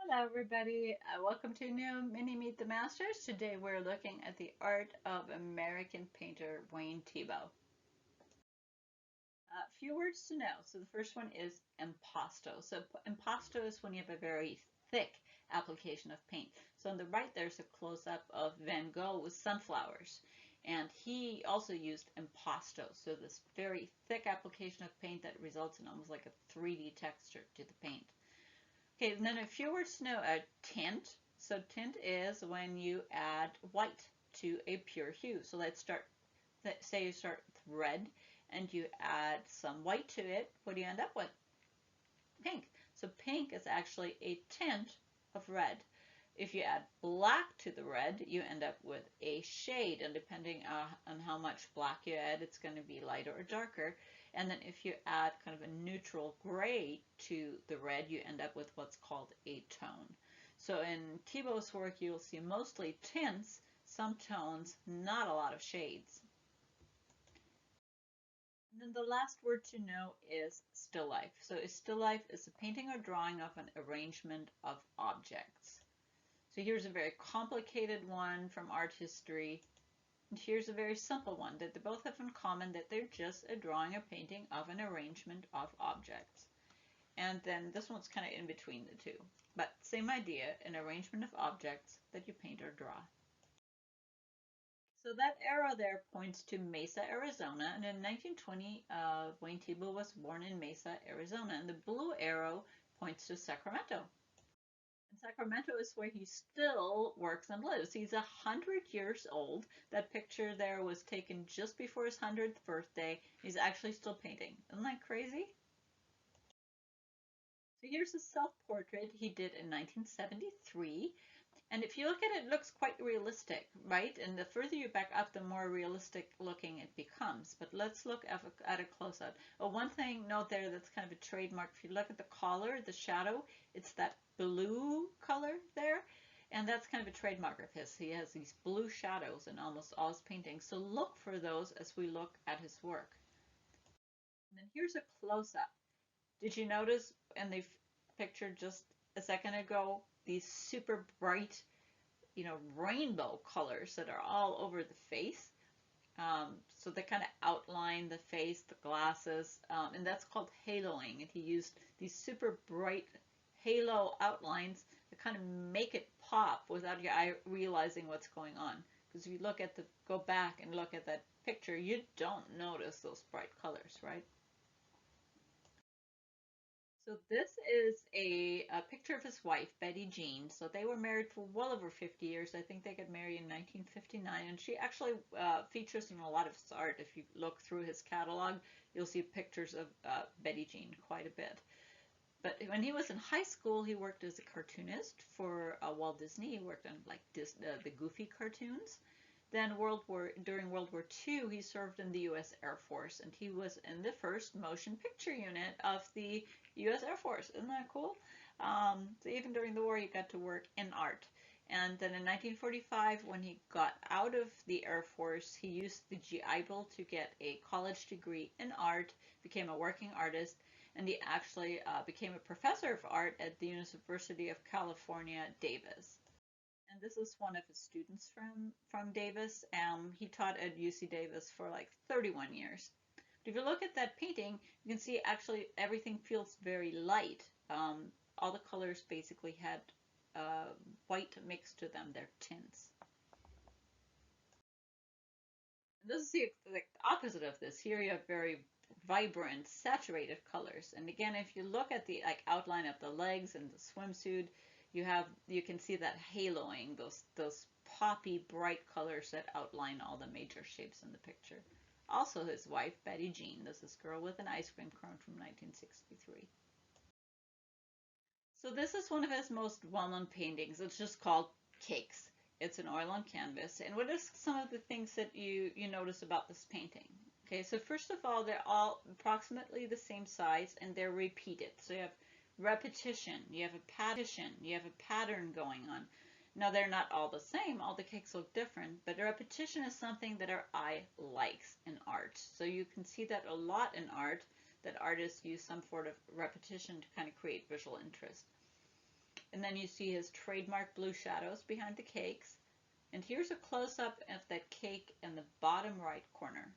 Hello, everybody. Welcome to new Mini Meet the Masters. Today we're looking at the art of American painter Wayne Thiebaud. A few words to know. So the first one is impasto. So impasto is when you have a very thick application of paint. So on the right there's a close-up of Van Gogh with sunflowers. And he also used impasto. So this very thick application of paint that results in almost like a 3D texture to the paint. Okay, and then a few words to know, tint. So tint is when you add white to a pure hue. So let's start, say you start with red and you add some white to it. What do you end up with? Pink. So pink is actually a tint of red. If you add black to the red, you end up with a shade, and depending on how much black you add, it's going to be lighter or darker. And then if you add kind of a neutral gray to the red, you end up with what's called a tone. So in Thiebaud's work, you'll see mostly tints, some tones, not a lot of shades. And then the last word to know is still life. So a still life is a painting or drawing of an arrangement of objects. So here's a very complicated one from art history. And here's a very simple one that they both have in common, that they're just a drawing or painting of an arrangement of objects. And then this one's kind of in between the two. But same idea, an arrangement of objects that you paint or draw. So that arrow there points to Mesa, Arizona. And in 1920, Wayne Thiebaud was born in Mesa, Arizona. And the blue arrow points to Sacramento. And Sacramento is where he still works and lives. He's 100 years old. That picture there was taken just before his 100th birthday. He's actually still painting. Isn't that crazy? So here's a self-portrait he did in 1973. And if you look at it, it looks quite realistic, right? And the further you back up, the more realistic looking it becomes. But let's look at a close-up. Oh, one thing, note there, that's kind of a trademark. If you look at the collar, the shadow, it's that blue color there. And that's kind of a trademark of his. He has these blue shadows in almost all his paintings. So look for those as we look at his work. And then here's a close-up. Did you notice in the picture just a second ago, these super bright, rainbow colors that are all over the face? So they kind of outline the face, the glasses, and that's called haloing. And he used these super bright halo outlines that kind of make it pop without your eye realizing what's going on. Because if you go back and look at that picture, you don't notice those bright colors, right? So this is a picture of his wife, Betty Jean. So they were married for well over 50 years. I think they got married in 1959, and she actually features in a lot of his art. If you look through his catalog, you'll see pictures of Betty Jean quite a bit. But when he was in high school, he worked as a cartoonist for Walt Disney. He worked on like the Goofy cartoons. Then during World War II, he served in the U.S. Air Force, and he was in the first motion picture unit of the U.S. Air Force. Isn't that cool? So even during the war, he got to work in art. And then in 1945, when he got out of the Air Force, he used the GI Bill to get a college degree in art, became a working artist, and he actually became a professor of art at the University of California, Davis. And this is one of his students from Davis. He taught at UC Davis for like 31 years. But if you look at that painting, you can see actually everything feels very light. All the colors basically had white mixed to them. They're tints. And this is the opposite of this. Here you have very vibrant, saturated colors. And again, if you look at the outline of the legs and the swimsuit, you can see that haloing, those poppy bright colors that outline all the major shapes in the picture. Also his wife, Betty Jean. This is Girl with an Ice Cream Cone from 1963. So this is one of his most well-known paintings. It's just called Cakes. It's an oil on canvas. And what are some of the things that you notice about this painting? Okay, so first of all, they're all approximately the same size and they're repeated. So you have repetition, you have a pattern going on. Now they're not all the same, all the cakes look different, but repetition is something that our eye likes in art. So you can see that a lot in art, that artists use some sort of repetition to kind of create visual interest. And then you see his trademark blue shadows behind the cakes. And here's a close-up of that cake in the bottom right corner.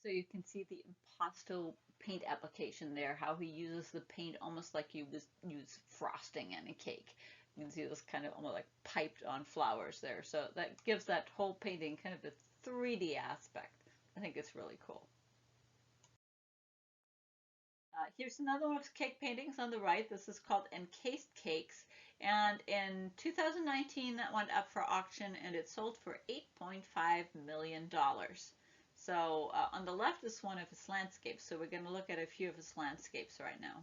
So you can see the Imposto paint application there, how he uses the paint almost like you would use frosting in a cake. You can see this kind of almost like piped on flowers there. So that gives that whole painting kind of a 3D aspect. I think it's really cool. Here's another one of cake paintings on the right. This is called Encased Cakes. And in 2019, that went up for auction and it sold for $8.5 million. So on the left is one of his landscapes. So we're going to look at a few of his landscapes right now.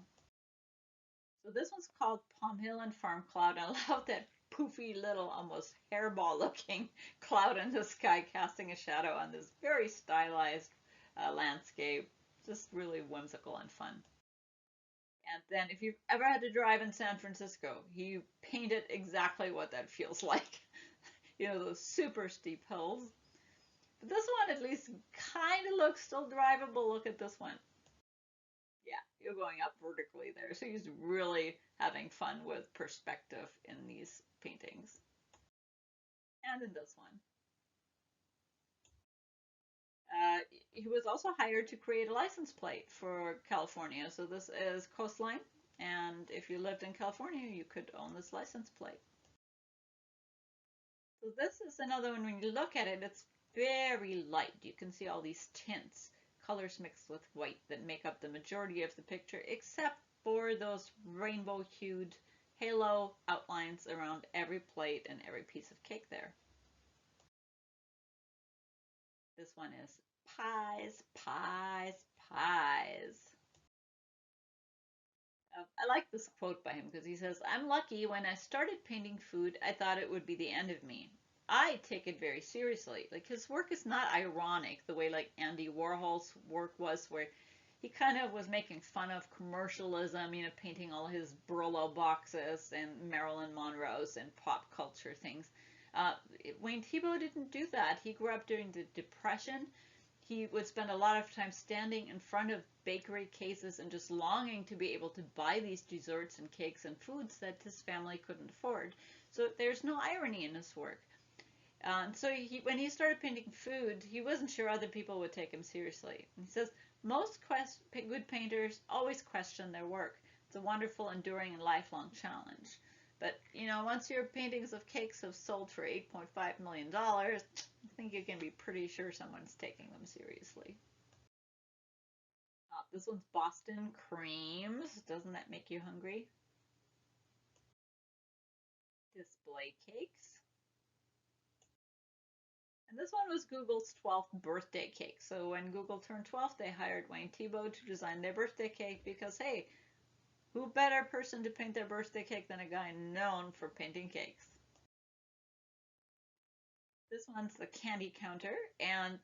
So this one's called Palm Hill and Farm Cloud. I love that poofy little, almost hairball looking cloud in the sky casting a shadow on this very stylized landscape. Just really whimsical and fun. And then if you've ever had to drive in San Francisco, he painted exactly what that feels like. You know, those super steep hills. But this one at least kind of looks still drivable. Look at this one. Yeah, you're going up vertically there. So he's really having fun with perspective in these paintings. And in this one. He was also hired to create a license plate for California. So this is Coastline, and if you lived in California, you could own this license plate. So this is another one, when you look at it, it's very light. You can see all these tints, colors mixed with white that make up the majority of the picture, except for those rainbow-hued halo outlines around every plate and every piece of cake there. This one is pies, pies, pies. I like this quote by him because he says, "I'm lucky. When I started painting food, I thought it would be the end of me. I take it very seriously." Like, his work is not ironic the way like Andy Warhol's work was, where he kind of was making fun of commercialism, you know, painting all his Brillo boxes and Marilyn Monroe's and pop culture things. Wayne Thiebaud didn't do that. He grew up during the Depression. He would spend a lot of time standing in front of bakery cases and just longing to be able to buy these desserts and cakes and foods that his family couldn't afford. So there's no irony in his work. So when he started painting food, he wasn't sure other people would take him seriously. He says, "Most good painters always question their work. It's a wonderful, enduring, and lifelong challenge." But, you know, once your paintings of cakes have sold for $8.5 million, I think you can be pretty sure someone's taking them seriously. This one's Boston Creams. Doesn't that make you hungry? Display cakes. And this one was Google's 12th birthday cake. So when Google turned 12, they hired Wayne Thiebaud to design their birthday cake because, hey, who better person to paint their birthday cake than a guy known for painting cakes? This one's the candy counter, and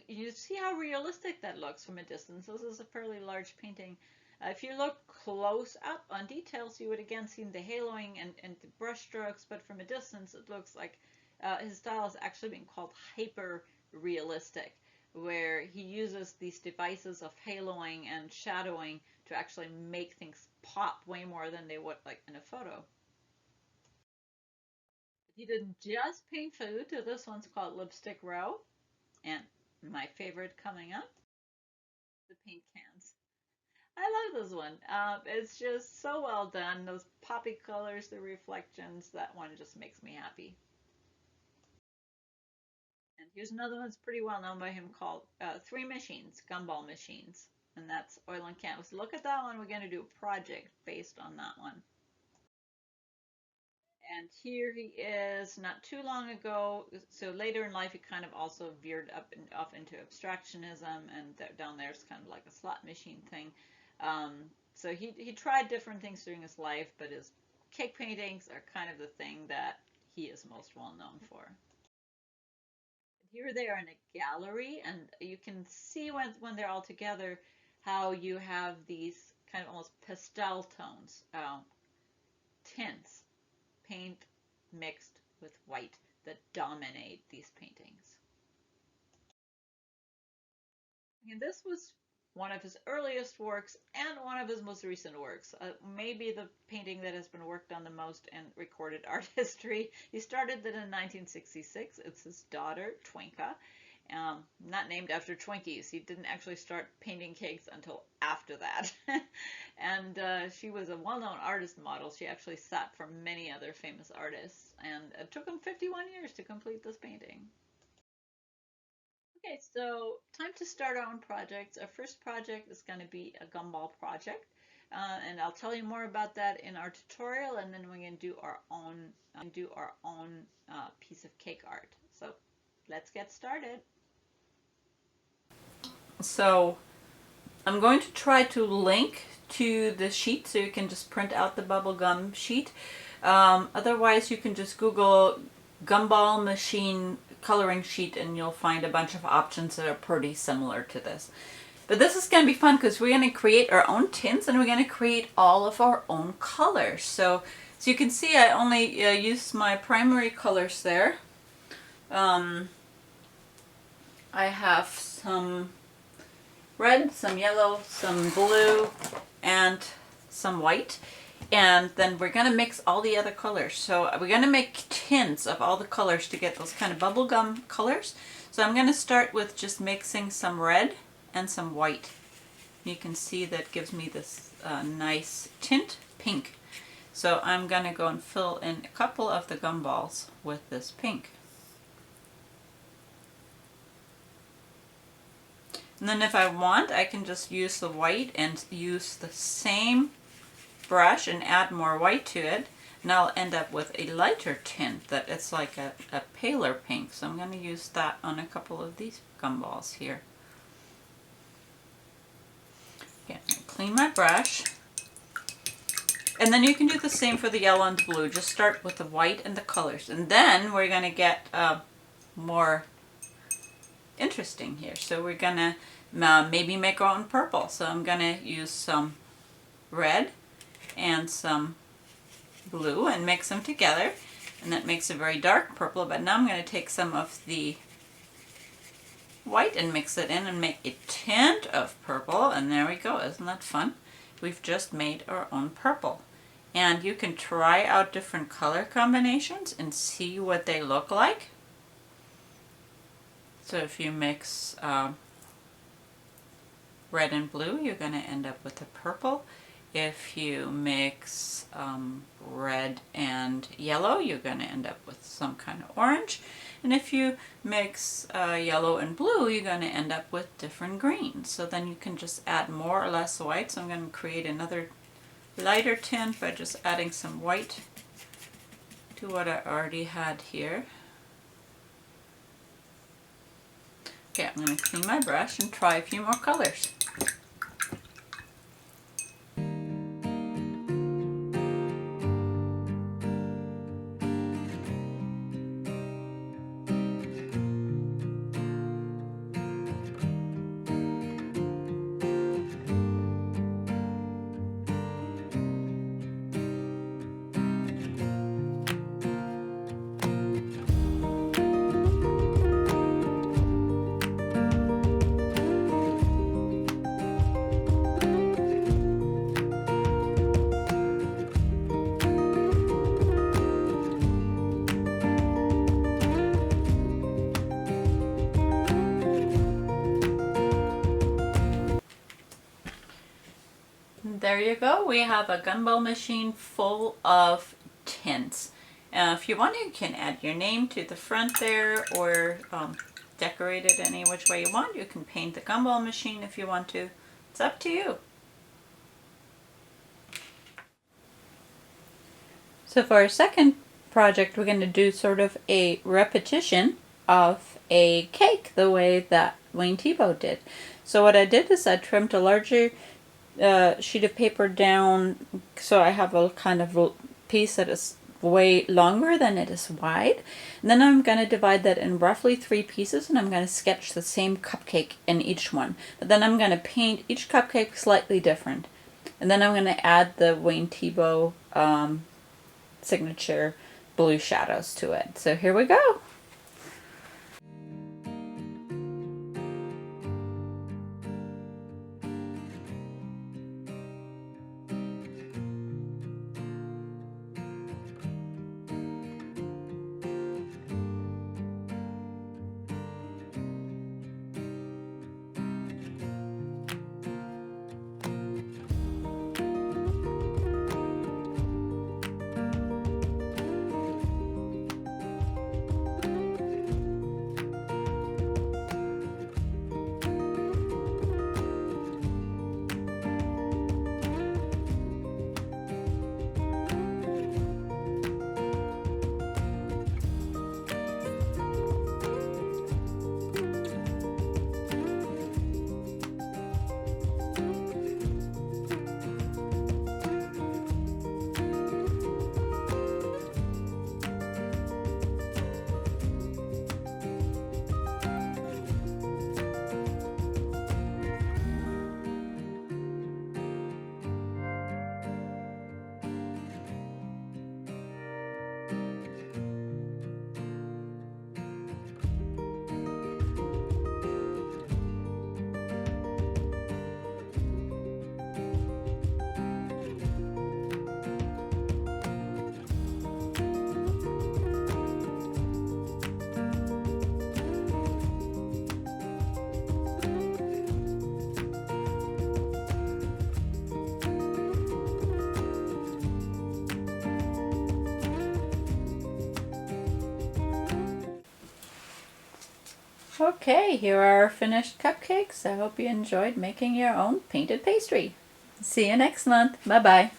you see how realistic that looks from a distance. This is a fairly large painting. If you look close up on details, you would again see the haloing and the brush strokes, but from a distance, it looks like his style is actually being called hyper realistic, where he uses these devices of haloing and shadowing to actually make things pop way more than they would like in a photo. He didn't just paint food. This one's called Lipstick Row, and my favorite coming up, the paint cans. I love this one. It's just so well done. Those poppy colors, the reflections, that one just makes me happy. And here's another one that's pretty well known by him called Three Machines, Gumball Machines. And that's oil and canvas. Look at that one. We're going to do a project based on that one. And here he is not too long ago. So later in life, he kind of also veered up and off into abstractionism. And down there is kind of like a slot machine thing. So he tried different things during his life, but his cake paintings are kind of the thing that he is most well known for. Here they are in a gallery, and you can see when they're all together how you have these kind of almost pastel tones, tints, paint mixed with white that dominate these paintings. And this was one of his earliest works and one of his most recent works. Maybe the painting that has been worked on the most in recorded art history. He started it in 1966. It's his daughter, Twinkle. Not named after Twinkies. He didn't actually start painting cakes until after that. And she was a well-known artist model. She actually sat for many other famous artists, and it took him 51 years to complete this painting. Okay, so time to start our own projects. Our first project is going to be a Gumball project, and I'll tell you more about that in our tutorial, and then we're going to do our own piece of cake art. So let's get started. So I'm going to try to link to the sheet so you can just print out the bubblegum sheet. Otherwise, you can just Google Gumball machine coloring sheet and you'll find a bunch of options that are pretty similar to this. But this is going to be fun because we're going to create our own tints and we're going to create all of our own colors. So you can see I only use my primary colors there. I have some red, some yellow, some blue, and some white. And then we're going to mix all the other colors. So we're going to make tints of all the colors to get those kind of bubblegum colors. So I'm going to start with just mixing some red and some white. You can see that gives me this nice tint, pink. So I'm going to go and fill in a couple of the gumballs with this pink. And then if I want, I can just use the white and use the same brush and add more white to it, and I'll end up with a lighter tint that it's like a paler pink. So I'm going to use that on a couple of these gumballs here. Okay, I'm going to clean my brush. And then you can do the same for the yellow and the blue. Just start with the white and the colors. And then we're going to get more interesting here. So we're going to maybe make our own purple. So I'm going to use some red and some blue and mix them together, and that makes a very dark purple. But now I'm going to take some of the white and mix it in and make a tint of purple, and there we go. Isn't that fun? We've just made our own purple. And you can try out different color combinations and see what they look like. So if you mix red and blue, you're going to end up with a purple. If you mix red and yellow, you're going to end up with some kind of orange. And if you mix yellow and blue, you're going to end up with different greens. So then you can just add more or less white. So I'm going to create another lighter tint by just adding some white to what I already had here. Okay, I'm going to clean my brush and try a few more colors. There you go. We have a gumball machine full of tints. If you want, you can add your name to the front there, or decorate it any which way you want. You can paint the gumball machine if you want to. It's up to you. So for our second project, we're going to do sort of a repetition of a cake the way that Wayne Thiebaud did. So what I did is I trimmed a larger sheet of paper down, so I have a kind of piece that is way longer than it is wide. And then I'm going to divide that in roughly 3 pieces, and I'm going to sketch the same cupcake in each one. But then I'm going to paint each cupcake slightly different. And then I'm going to add the Wayne Thiebaud signature blue shadows to it. So here we go. Okay, here are our finished cupcakes. I hope you enjoyed making your own painted pastry. See you next month. Bye-bye.